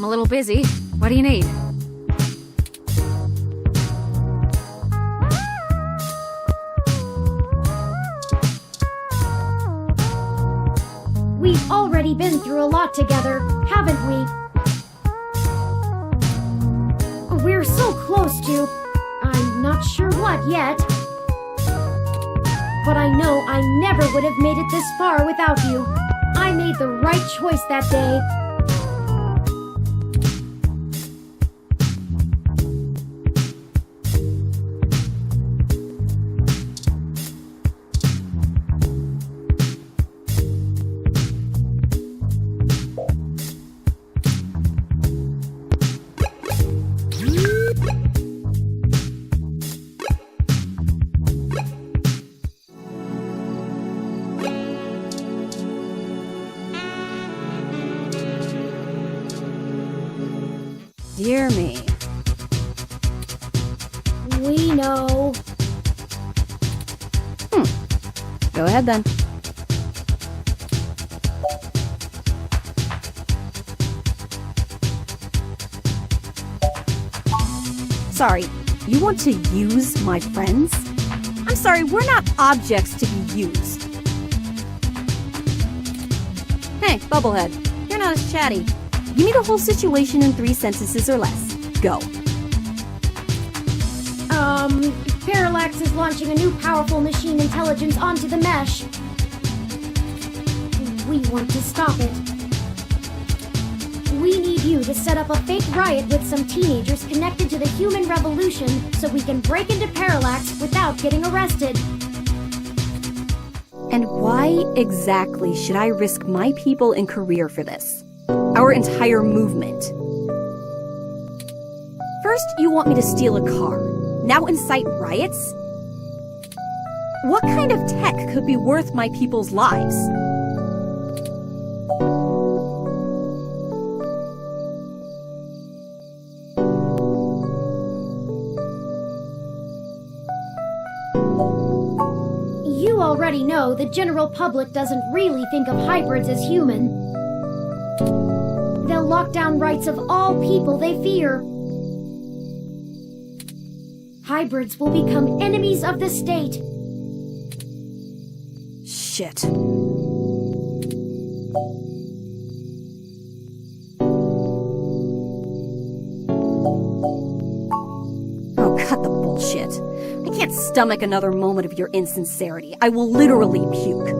I'm a little busy. What do you need? We've already been through a lot together, haven't we? We're so close to... I'm not sure what yet. But I know I never would have made it this far without you. I made the right choice that day. Dear me. We know. Go ahead then. Sorry, you want to use my friends? I'm sorry, we're not objects to be used. Hey, Bubblehead, you're not as chatty. Give me the whole situation in 3 sentences or less. Go. Parallax is launching a new powerful machine intelligence onto the mesh. We want to stop it. We need you to set up a fake riot with some teenagers connected to the human revolution so we can break into Parallax without getting arrested. And why exactly should I risk my people and career for this? Our entire movement. First, you want me to steal a car. Now incite riots? What kind of tech could be worth my people's lives? You already know the general public doesn't really think of hybrids as human. They'll lock down rights of all people they fear. Hybrids will become enemies of the state. Shit. Oh, cut the bullshit. I can't stomach another moment of your insincerity. I will literally puke.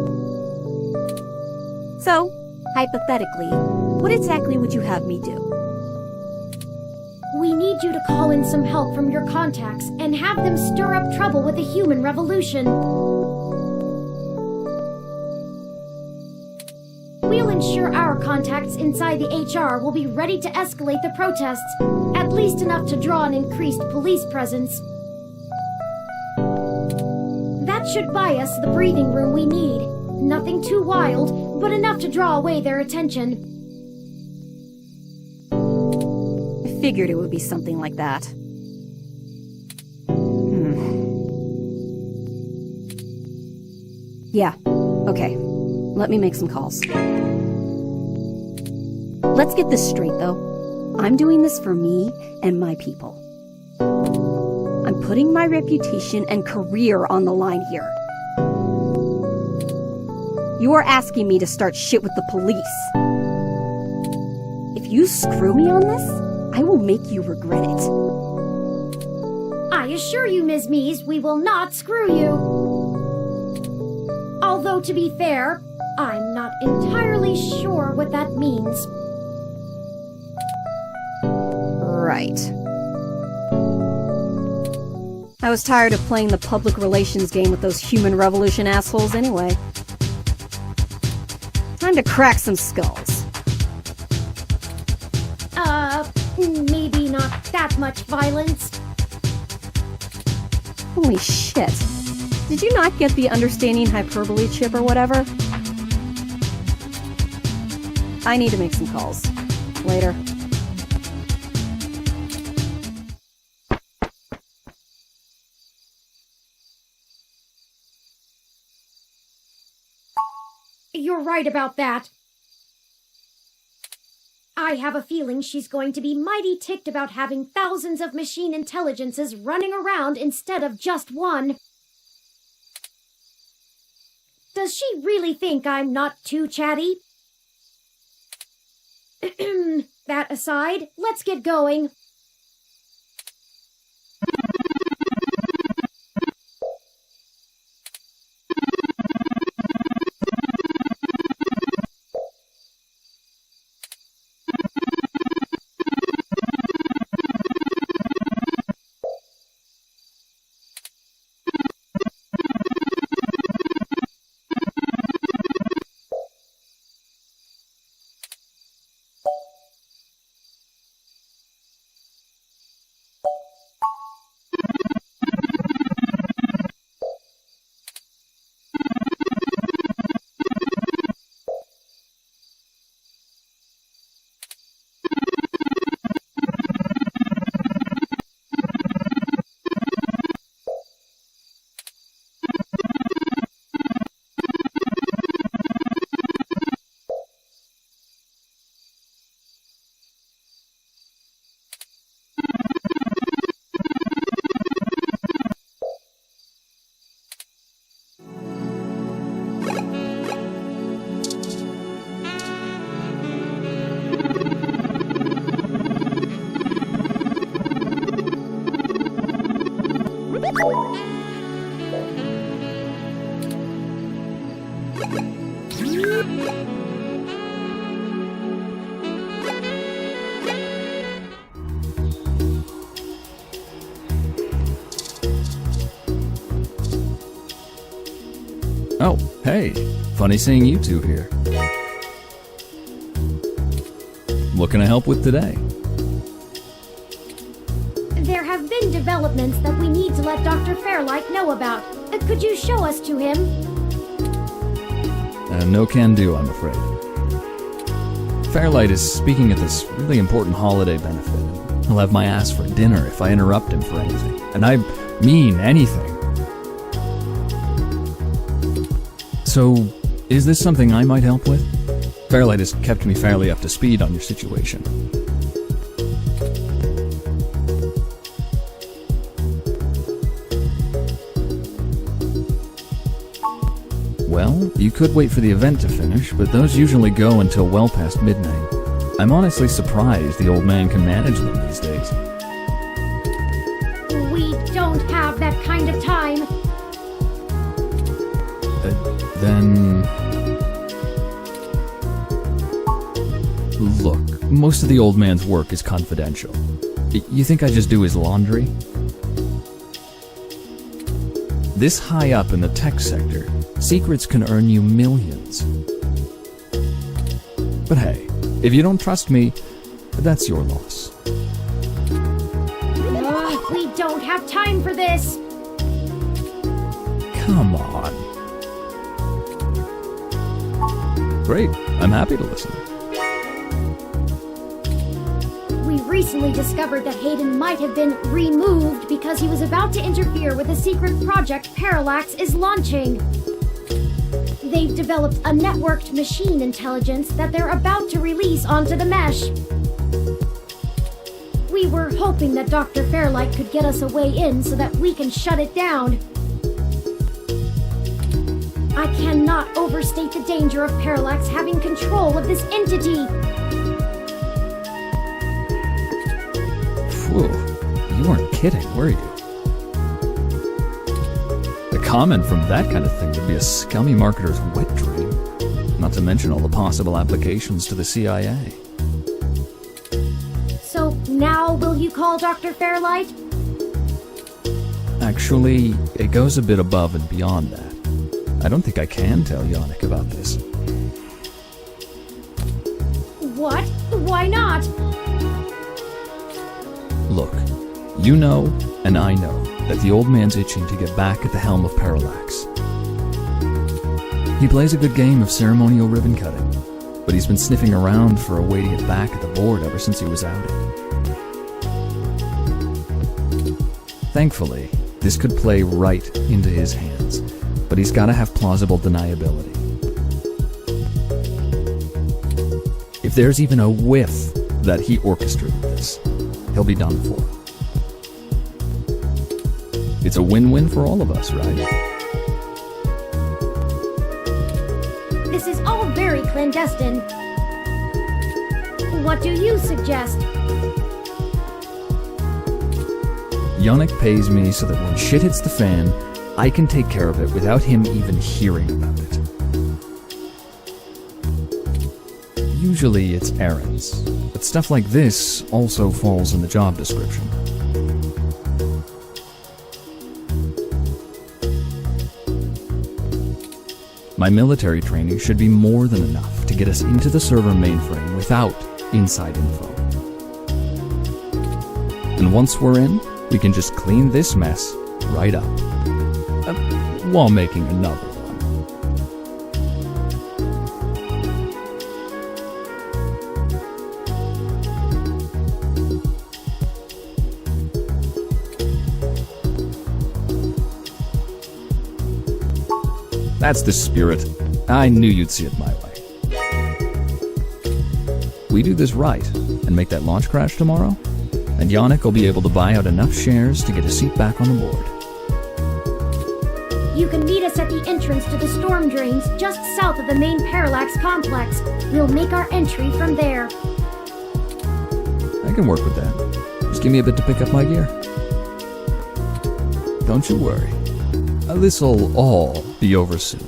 So, hypothetically, what exactly would you have me do? We need you to call in some help from your contacts and have them stir up trouble with the human revolution. We'll ensure our contacts inside the HR will be ready to escalate the protests, at least enough to draw an increased police presence. That should buy us the breathing room we need. Nothing too wild, but enough to draw away their attention. Figured it would be something like that. Yeah, okay. Let me make some calls. Let's get this straight, though. I'm doing this for me and my people. I'm putting my reputation and career on the line here. You are asking me to start shit with the police. If you screw me on this, I will make you regret it. I assure you, Ms. Mees, we will not screw you. Although, to be fair, I'm not entirely sure what that means. Right. I was tired of playing the public relations game with those human revolution assholes anyway. Time to crack some skulls. Maybe not that much violence. Holy shit. Did you not get the understanding hyperbole chip or whatever? I need to make some calls. Later. You're right about that. I have a feeling she's going to be mighty ticked about having thousands of machine intelligences running around instead of just one. Does she really think I'm not too chatty? That aside, let's get going. Oh, hey. Funny seeing you two here. What can I help with today? There have been developments that we need to let Dr. Fairlight know about. Could you show us to him? No can do, I'm afraid. Fairlight is speaking at this really important holiday benefit. He'll have my ass for dinner if I interrupt him for anything. And I mean anything. So, is this something I might help with? Fairlight has kept me fairly up to speed on your situation. Well, you could wait for the event to finish, but those usually go until well past midnight. I'm honestly surprised the old man can manage them these days. We don't have that kind of time. Then... Look, most of the old man's work is confidential. You think I just do his laundry? This high up in the tech sector, secrets can earn you millions. But hey, if you don't trust me, that's your loss. We don't have time for this. Come on. Great, I'm happy to listen. We recently discovered that Hayden might have been removed because he was about to interfere with a secret project Parallax is launching. They've developed a networked machine intelligence that they're about to release onto the mesh. We were hoping that Dr. Fairlight could get us a way in so that we can shut it down. I cannot overstate the danger of Parallax having control of this entity. Phew, you weren't kidding, were you? The comment from that kind of thing would be a scummy marketer's wet dream. Not to mention all the possible applications to the CIA. So now will you call Dr. Fairlight? Actually, it goes a bit above and beyond that. I don't think I can tell Yannick about this. What? Why not? Look, you know, and I know, that the old man's itching to get back at the helm of Parallax. He plays a good game of ceremonial ribbon cutting, but he's been sniffing around for a way to get back at the board ever since he was outed. Thankfully, this could play right into his hands, but he's got to have plausible deniability. If there's even a whiff that he orchestrated this. He'll be done for. It's a win-win for all of us, right? This is all very clandestine. What do you suggest? Yannick pays me so that when shit hits the fan, I can take care of it without him even hearing about it. Usually it's errands, but stuff like this also falls in the job description. My military training should be more than enough to get us into the server mainframe without inside info. And once we're in, we can just clean this mess right up, while making another one. That's the spirit. I knew you'd see it my way. We do this right and make that launch crash tomorrow, and Yannick will be able to buy out enough shares to get a seat back on the board. You can meet us at the entrance to the storm drains just south of the main Parallax complex. We'll make our entry from there. I can work with that. Just give me a bit to pick up my gear. Don't you worry. This'll all be over soon.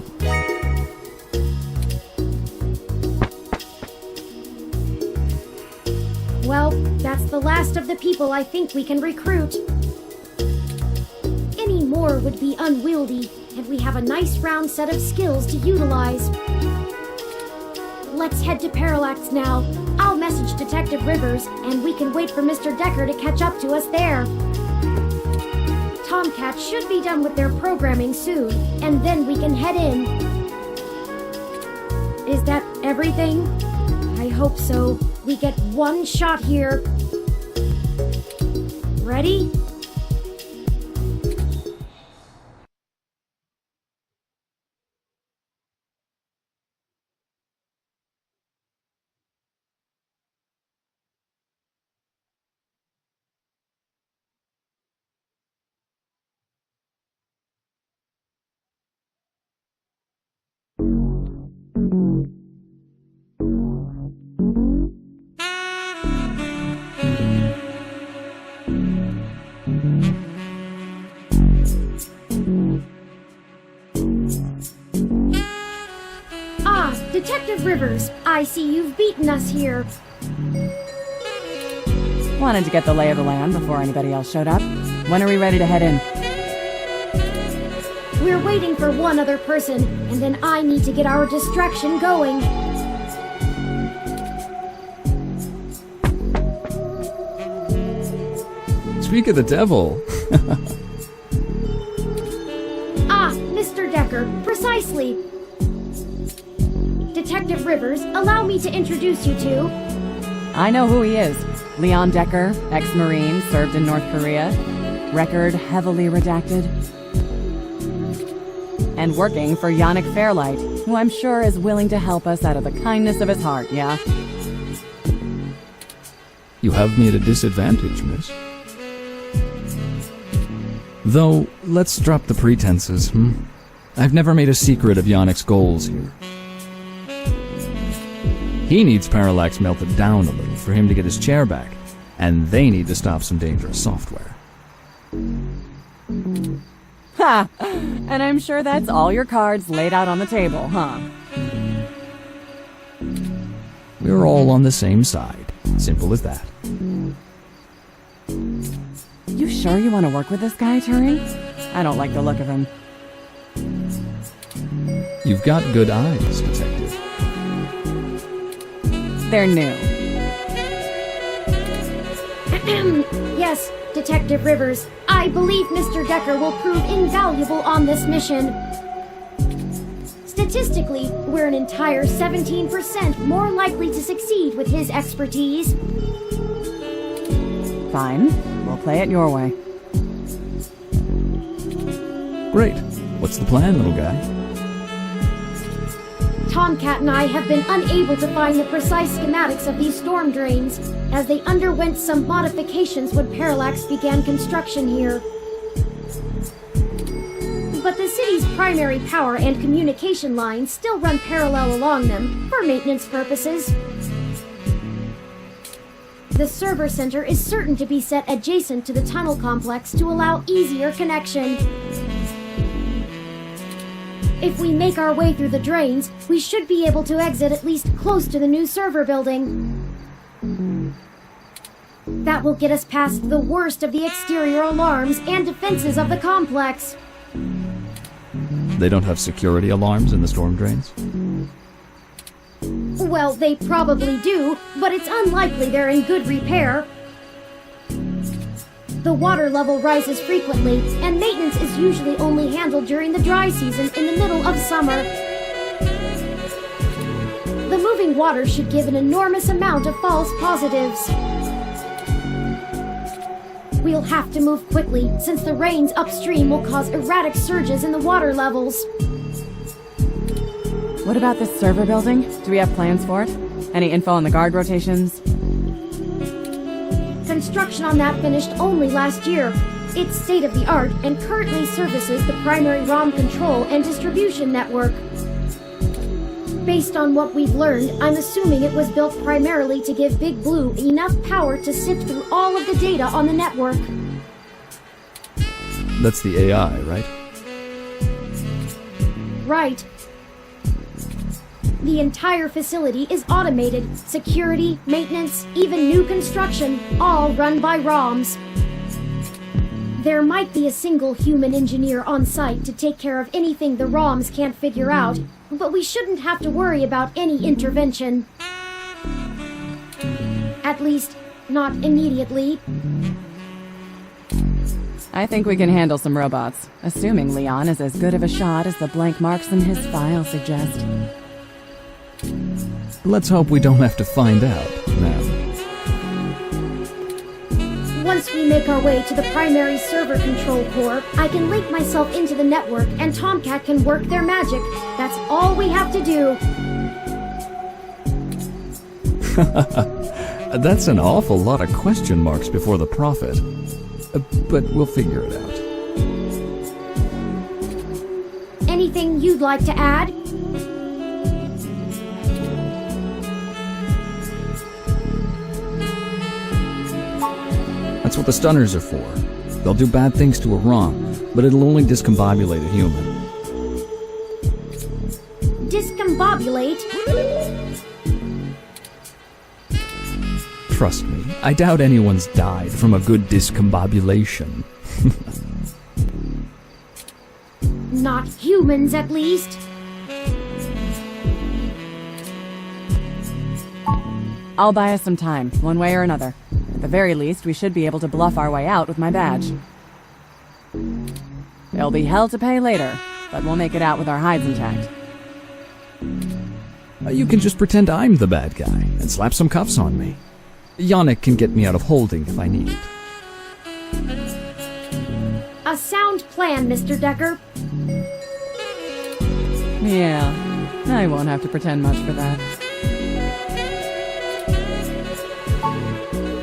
Well, that's the last of the people I think we can recruit. Any more would be unwieldy, and we have a nice round set of skills to utilize. Let's head to Parallax now. I'll message Detective Rivers, and we can wait for Mr. Decker to catch up to us there. Tomcat should be done with their programming soon, and then we can head in. Is that everything? I hope so. We get one shot here. Ready? Detective Rivers, I see you've beaten us here. Wanted to get the lay of the land before anybody else showed up. When are we ready to head in? We're waiting for one other person, and then I need to get our distraction going. Speak of the devil. Mr. Decker, precisely. Detective Rivers, allow me to introduce you to... I know who he is. Leon Decker, ex-Marine, served in North Korea. Record heavily redacted. And working for Yannick Fairlight, who I'm sure is willing to help us out of the kindness of his heart, yeah? You have me at a disadvantage, miss. Though, let's drop the pretenses, I've never made a secret of Yannick's goals here. He needs Parallax melted down a little for him to get his chair back, and they need to stop some dangerous software. Ha! And I'm sure that's all your cards laid out on the table, huh? We're all on the same side. Simple as that. You sure you want to work with this guy, Turing? I don't like the look of him. You've got good eyes, Detective. They're new. Yes, Detective Rivers. I believe Mr. Decker will prove invaluable on this mission. Statistically, we're an entire 17% more likely to succeed with his expertise. Fine. We'll play it your way. Great. What's the plan, little guy? Tomcat and I have been unable to find the precise schematics of these storm drains, as they underwent some modifications when Parallax began construction here. But the city's primary power and communication lines still run parallel along them, for maintenance purposes. The server center is certain to be set adjacent to the tunnel complex to allow easier connection. If we make our way through the drains, we should be able to exit at least close to the new server building. That will get us past the worst of the exterior alarms and defenses of the complex. They don't have security alarms in the storm drains? Well, they probably do, but it's unlikely they're in good repair. The water level rises frequently, and maintenance is usually only handled during the dry season in the middle of summer. The moving water should give an enormous amount of false positives. We'll have to move quickly, since the rains upstream will cause erratic surges in the water levels. What about this server building? Do we have plans for it? Any info on the guard rotations? Construction on that finished only last year. It's state-of-the-art and currently services the primary ROM control and distribution network. Based on what we've learned, I'm assuming it was built primarily to give Big Blue enough power to sift through all of the data on the network. That's the AI, right? Right. The entire facility is automated. Security, maintenance, even new construction, all run by ROMs. There might be a single human engineer on site to take care of anything the ROMs can't figure out, but we shouldn't have to worry about any intervention. At least, not immediately. I think we can handle some robots, assuming Leon is as good of a shot as the blank marks in his file suggest. Let's hope we don't have to find out, ma'am. Once we make our way to the primary server control core, I can link myself into the network and Tomcat can work their magic. That's all we have to do. That's an awful lot of question marks before the prophet. But we'll figure it out. Anything you'd like to add? That's what the stunners are for. They'll do bad things to a ROM, but it'll only discombobulate a human. Discombobulate? Trust me, I doubt anyone's died from a good discombobulation. Not humans, at least. I'll buy us some time, one way or another. At the very least, we should be able to bluff our way out with my badge. There'll be hell to pay later, but we'll make it out with our hides intact. You can just pretend I'm the bad guy and slap some cuffs on me. Yannick can get me out of holding if I need it. A sound plan, Mr. Decker. Yeah, I won't have to pretend much for that.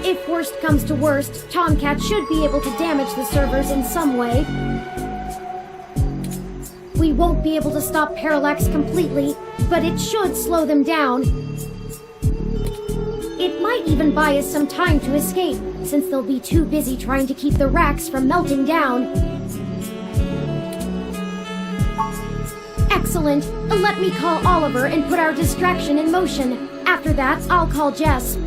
If worst comes to worst, Tomcat should be able to damage the servers in some way. We won't be able to stop Parallax completely, but it should slow them down. It might even buy us some time to escape, since they'll be too busy trying to keep the racks from melting down. Excellent. Let me call Oliver and put our distraction in motion. After that, I'll call Jess.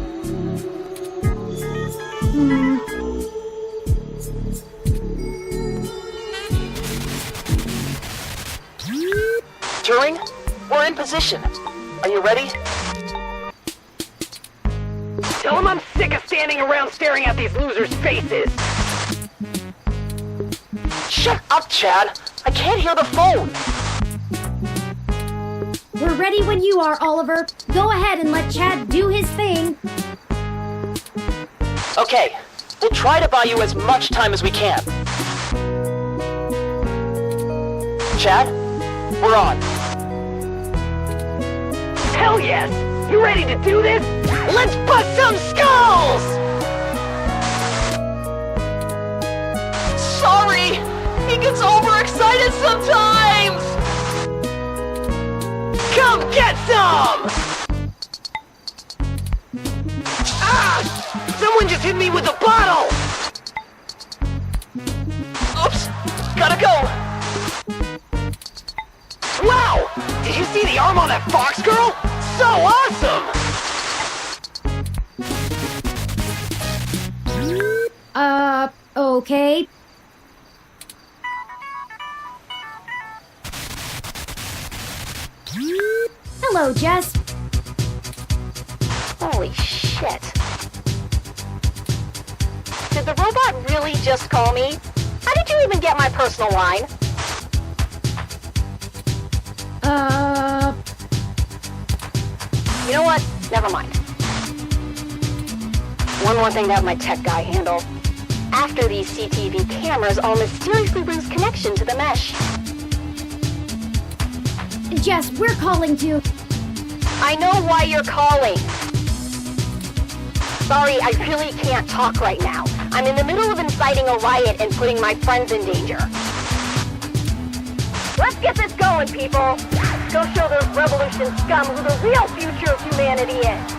Turing, we're in position. Are you ready? Tell him I'm sick of standing around staring at these losers' faces. Shut up, Chad. I can't hear the phone. We're ready when you are, Oliver. Go ahead and let Chad do his thing. Okay, we'll try to buy you as much time as we can. Chad, we're on. Hell yes! You ready to do this? Let's bust some skulls! Sorry! He gets overexcited sometimes! Come get some! Ah! Someone just hit me with a bottle! Oops! Gotta go! Wow! Did you see the arm on that fox girl? So awesome! Okay. Hello, Jess. Holy shit. Did the robot really just call me? How did you even get my personal line? You know what? Never mind. One more thing to have my tech guy handle. After these CTV cameras all mysteriously lose connection to the mesh. Jess, we're calling to... I know why you're calling. Sorry, I really can't talk right now. I'm in the middle of inciting a riot and putting my friends in danger. Let's get this going, people! Go show those revolution scum who the real future of humanity is!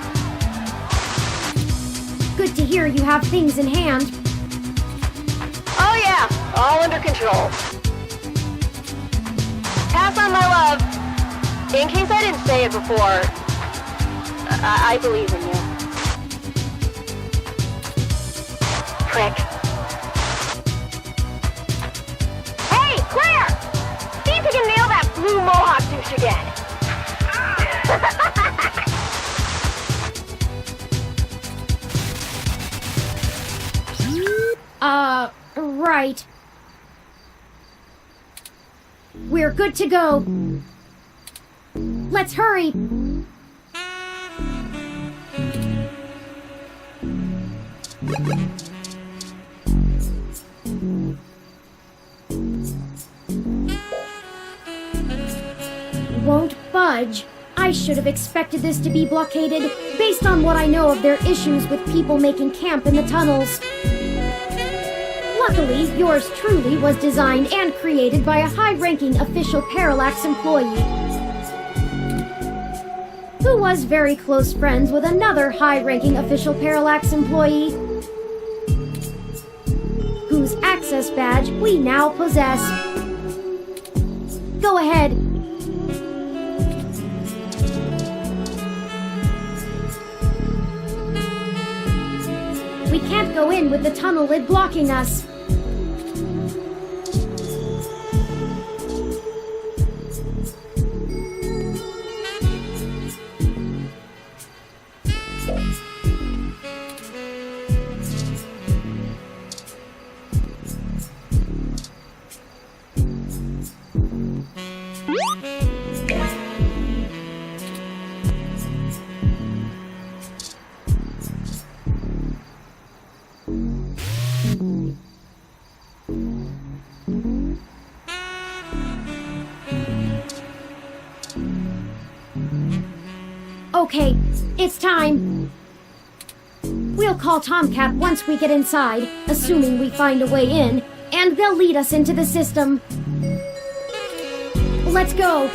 Good to hear you have things in hand. Oh yeah, all under control. Pass on my love. In case I didn't say it before, I believe in you. Prick. Hey, Claire! See if you can nail that blue mohawk douche again. Right. We're good to go. Let's hurry. Won't budge. I should have expected this to be blockaded based on what I know of their issues with people making camp in the tunnels. Luckily, yours truly was designed and created by a high-ranking official Parallax employee who was very close friends with another high-ranking official Parallax employee whose access badge we now possess. Go ahead. We can't go in with the tunnel lid blocking us. Okay, it's time. We'll call Tomcat once we get inside, assuming we find a way in, and they'll lead us into the system. Let's go.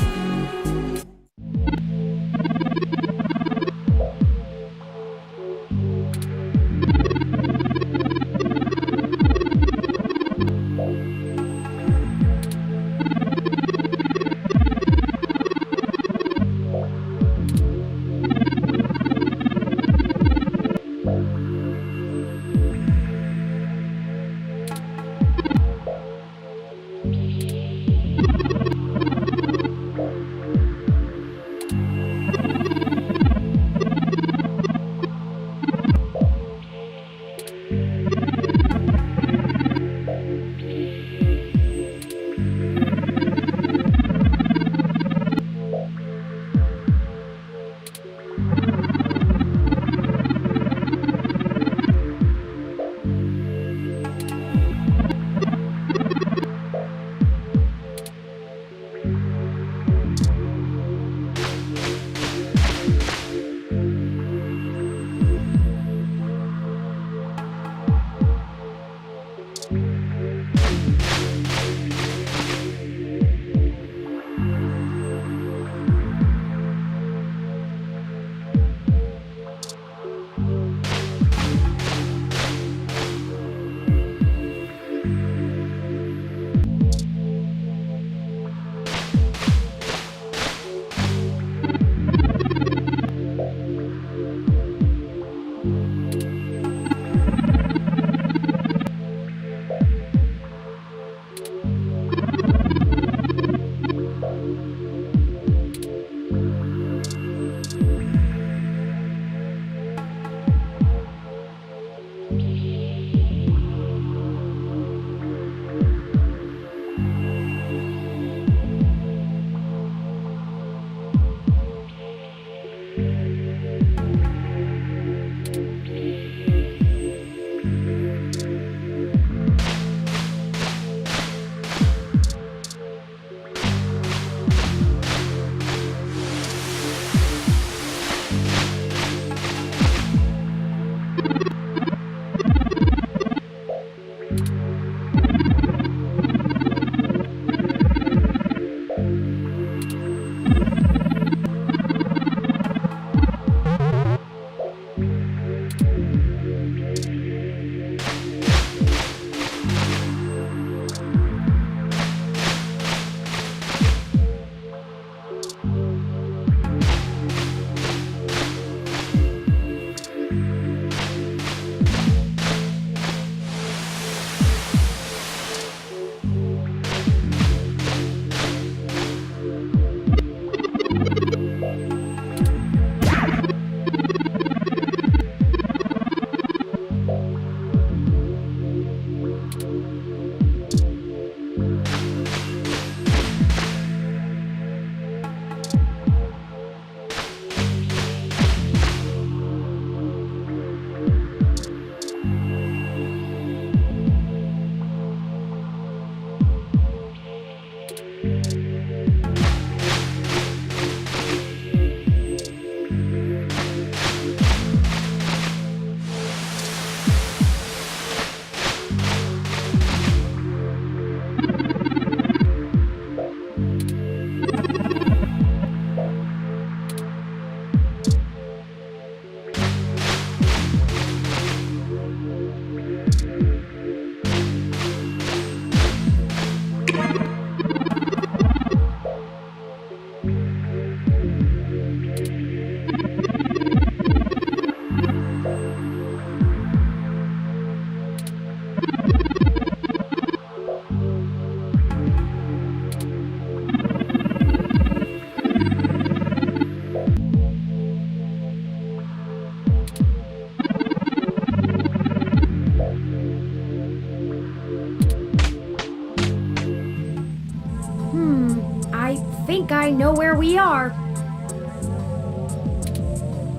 I know where we are.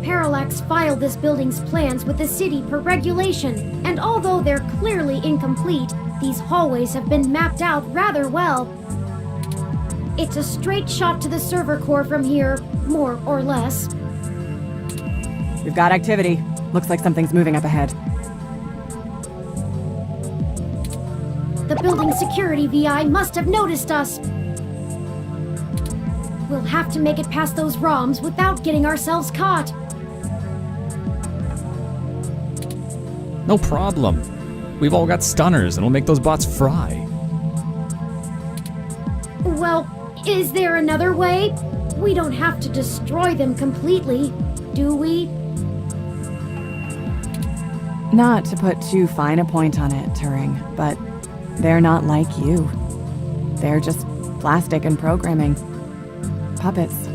Parallax filed this building's plans with the city per regulation, and although they're clearly incomplete, these hallways have been mapped out rather well. It's a straight shot to the server core from here, more or less. We've got activity. Looks like something's moving up ahead. The building security VI must have noticed us. We'll have to make it past those ROMs without getting ourselves caught. No problem. We've all got stunners and we'll make those bots fry. Well, is there another way? We don't have to destroy them completely, do we? Not to put too fine a point on it, Turing, but they're not like you. They're just plastic and programming. Puppets.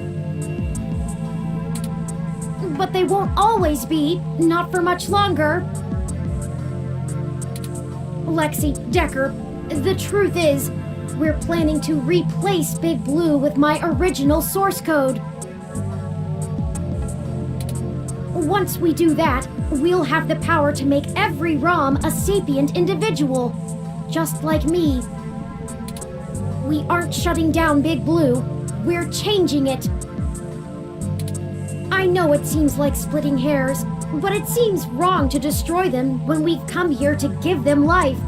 But they won't always be, not for much longer. Lexi, Decker, the truth is, we're planning to replace Big Blue with my original source code. Once we do that, we'll have the power to make every ROM a sapient individual, just like me. We aren't shutting down Big Blue, we're changing it. I know it seems like splitting hairs, but it seems wrong to destroy them when we've come here to give them life.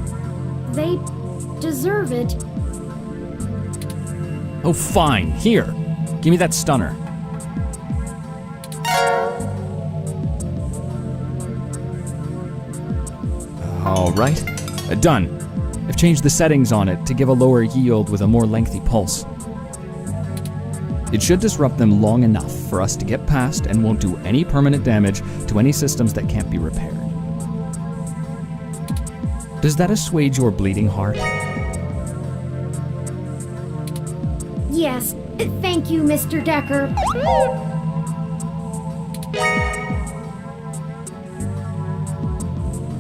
They deserve it. Oh, fine. Here. Give me that stunner. All right. Done. I've changed the settings on it to give a lower yield with a more lengthy pulse. It should disrupt them long enough for us to get past and won't do any permanent damage to any systems that can't be repaired. Does that assuage your bleeding heart? Yes, thank you, Mr. Decker.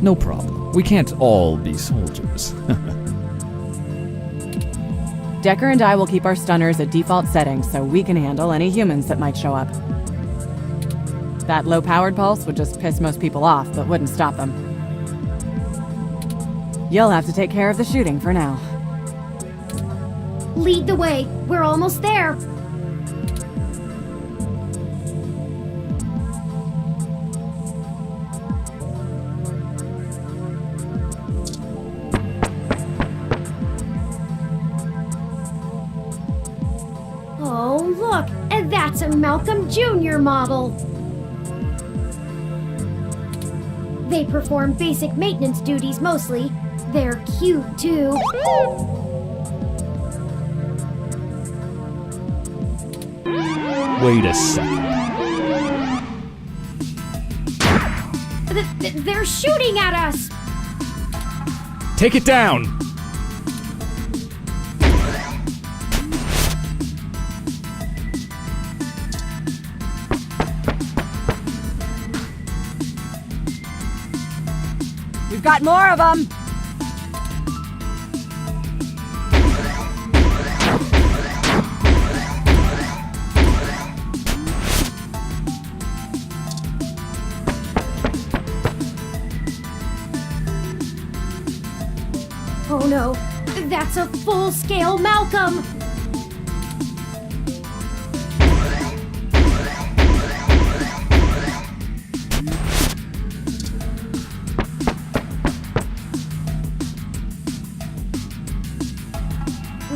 No problem. We can't all be soldiers. Decker and I will keep our stunners at default settings so we can handle any humans that might show up. That low-powered pulse would just piss most people off, but wouldn't stop them. You'll have to take care of the shooting for now. Lead the way. We're almost there. Oh, look, that's a Malcolm Jr. model. They perform basic maintenance duties mostly. They're cute, too. Wait a second. They're shooting at us! Take it down! We've got more of them! Oh no, that's a full-scale Malcolm!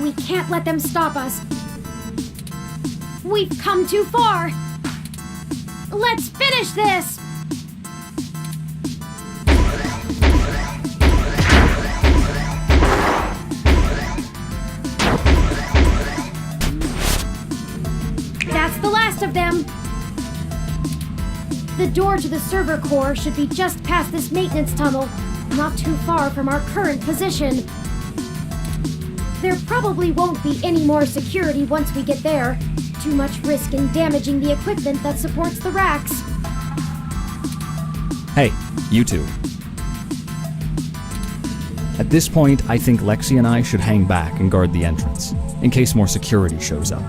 We can't let them stop us. We've come too far. Let's finish this! That's the last of them. The door to the server core should be just past this maintenance tunnel, not too far from our current position. There probably won't be any more security once we get there. Too much risk in damaging the equipment that supports the racks. Hey, you two. At this point, I think Lexi and I should hang back and guard the entrance, in case more security shows up.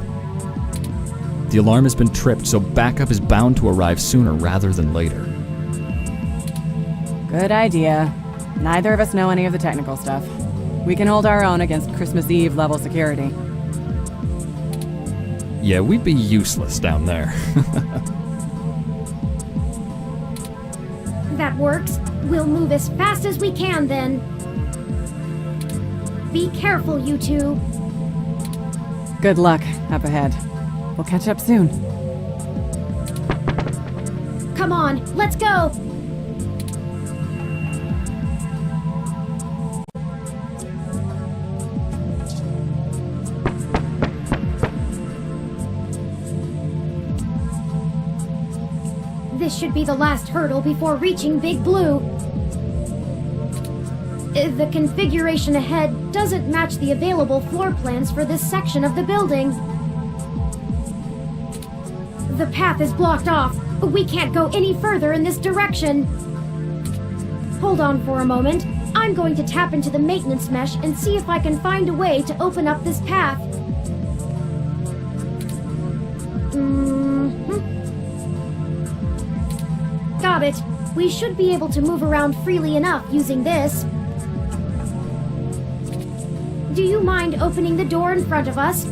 The alarm has been tripped, so backup is bound to arrive sooner rather than later. Good idea. Neither of us know any of the technical stuff. We can hold our own against Christmas Eve level security. Yeah, we'd be useless down there. That works. We'll move as fast as we can then. Be careful, you two. Good luck up ahead. We'll catch up soon. Come on, let's go! This should be the last hurdle before reaching Big Blue. The configuration ahead doesn't match the available floor plans for this section of the building. The path is blocked off. We can't go any further in this direction. Hold on for a moment. I'm going to tap into the maintenance mesh and see if I can find a way to open up this path. Got it. We should be able to move around freely enough using this. Do you mind opening the door in front of us?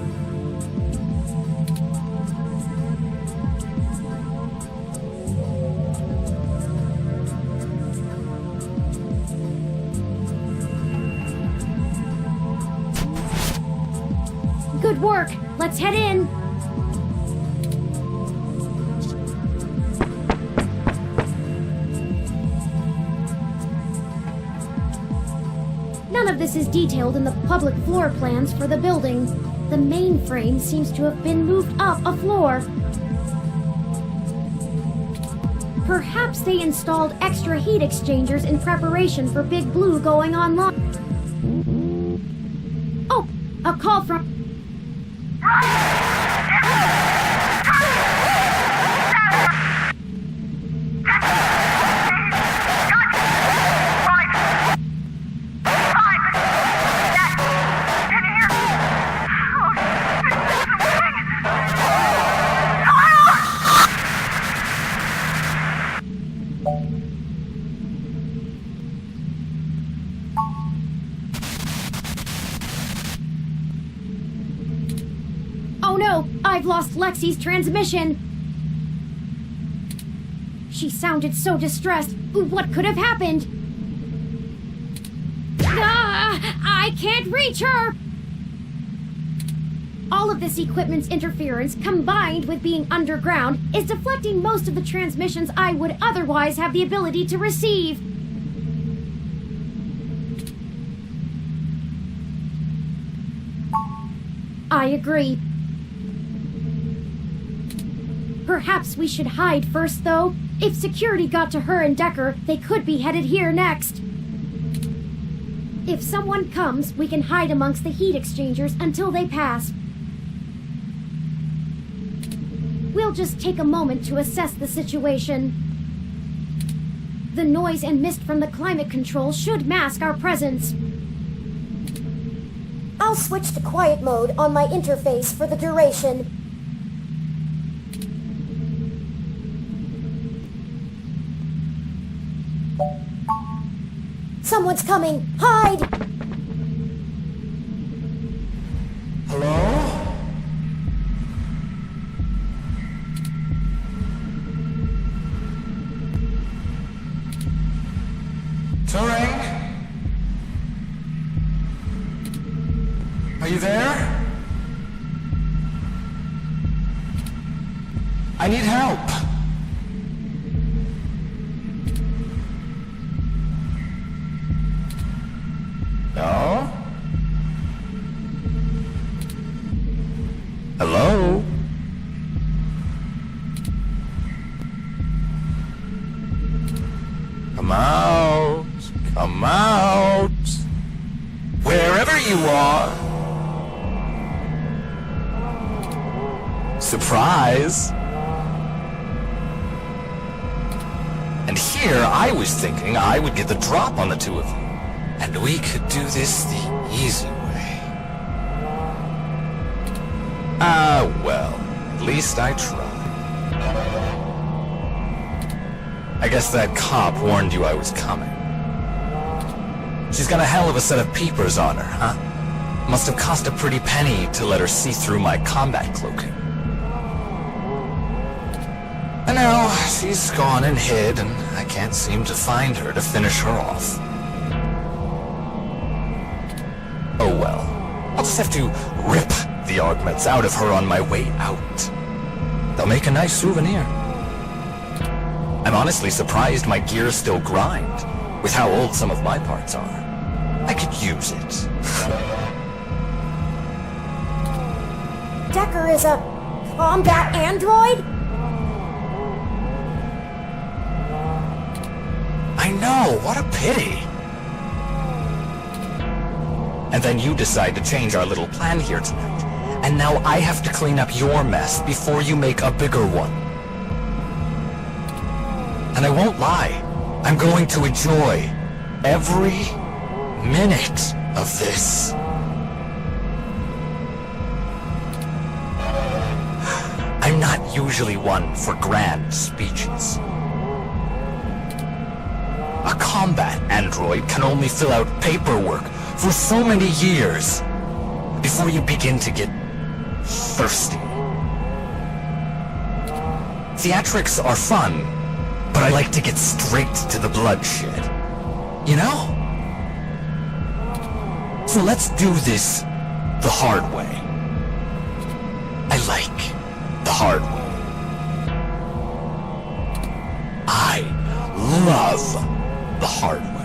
Good work. Let's head in. None of this is detailed in the public floor plans for the building. The mainframe seems to have been moved up a floor. Perhaps they installed extra heat exchangers in preparation for Big Blue going online. Oh, a call from... Oh no! I've lost Lexi's transmission! She sounded so distressed. What could have happened? I can't reach her! All of this equipment's interference, combined with being underground, is deflecting most of the transmissions I would otherwise have the ability to receive. I agree. Perhaps we should hide first, though. If security got to her and Decker, they could be headed here next. If someone comes, we can hide amongst the heat exchangers until they pass. We'll just take a moment to assess the situation. The noise and mist from the climate control should mask our presence. I'll switch to quiet mode on my interface for the duration. Someone's coming! Hide! Hello? Turing? Are you there? I need help. No? Hello? Come out. Come out. Wherever you are. Surprise. And here I was thinking I would get the drop on the two of you. And we could do this the easy way. Well, At least I tried. I guess that cop warned you I was coming. She's got a hell of a set of peepers on her, huh? Must have cost a pretty penny to let her see through my combat cloaking. And now she's gone and hid, and I can't seem to find her to finish her off. Oh well. I'll just have to rip the augments out of her on my way out. They'll make a nice souvenir. I'm honestly surprised my gears still grind, with how old some of my parts are. I could use it. Decker is a combat android? I know, what a pity. And then you decide to change our little plan here tonight. And now I have to clean up your mess before you make a bigger one. And I won't lie, I'm going to enjoy every minute of this. I'm not usually one for grand speeches. A combat android can only fill out paperwork for so many years before you begin to get thirsty. Theatrics are fun, but I like to get straight to the bloodshed. You know? So let's do this the hard way. I like the hard way. I love the hard way.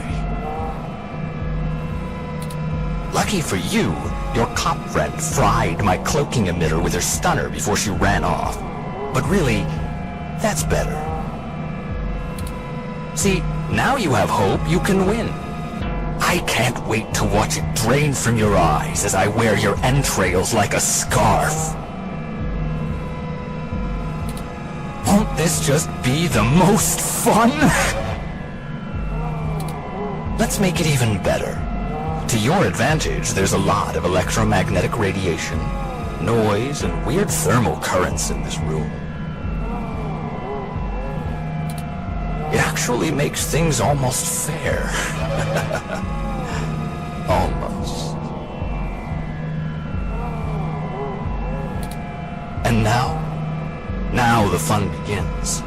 Lucky for you, your cop friend fried my cloaking emitter with her stunner before she ran off. But really, that's better. See, now you have hope you can win. I can't wait to watch it drain from your eyes as I wear your entrails like a scarf. Won't this just be the most fun? Let's make it even better. To your advantage, there's a lot of electromagnetic radiation, noise, and weird thermal currents in this room. It actually makes things almost fair. Almost. And now the fun begins.